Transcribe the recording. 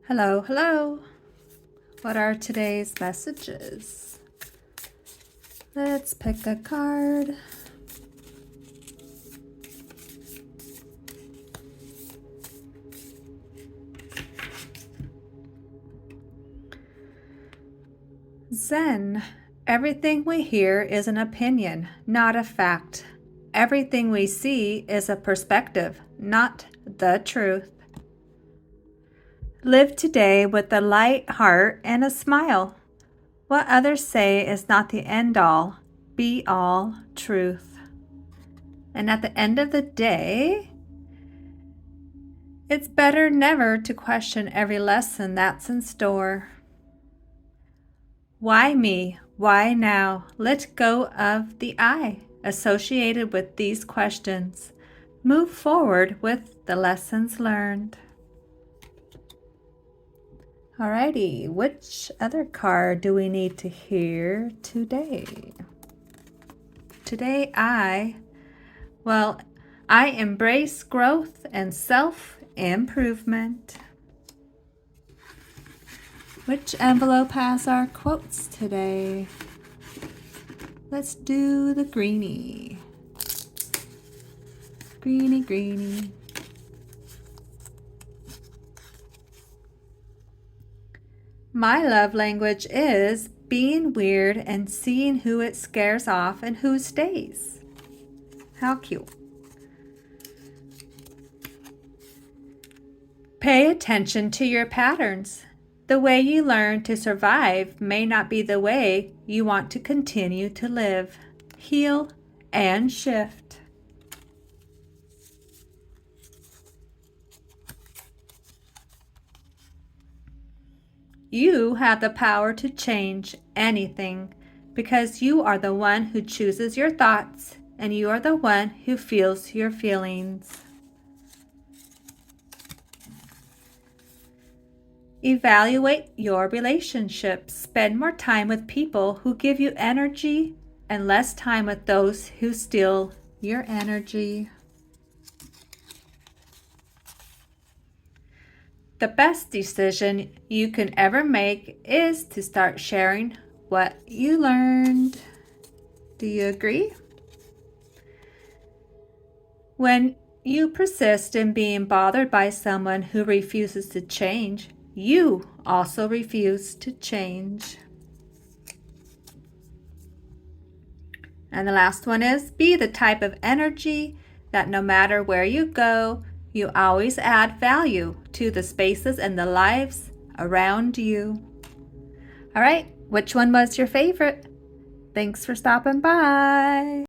Hello, hello. What are today's messages? Let's pick a card. Zen. Everything we hear is an opinion, not a fact. Everything we see is a perspective, not the truth. Live today with a light heart and a smile. What others say is not the end-all, be-all truth. And at the end of the day, it's better never to question every lesson that's in store. Why me? Why now? Let go of the I associated with these questions. Move forward with the lessons learned. Alrighty, which other card do we need to hear today? Today I embrace growth and self-improvement. Which envelope has our quotes today? Let's do the greenie. Greenie, greenie. My love language is being weird and seeing who it scares off and who stays. How cute. Pay attention to your patterns. The way you learn to survive may not be the way you want to continue to live. Heal and shift. You have the power to change anything because you are the one who chooses your thoughts and you are the one who feels your feelings. Evaluate your relationships. Spend more time with people who give you energy and less time with those who steal your energy. The best decision you can ever make is to start sharing what you learned. Do you agree? When you persist in being bothered by someone who refuses to change, you also refuse to change. And the last one is, be the type of energy that no matter where you go, you always add value to the spaces and the lives around you. All right, which one was your favorite? Thanks for stopping by.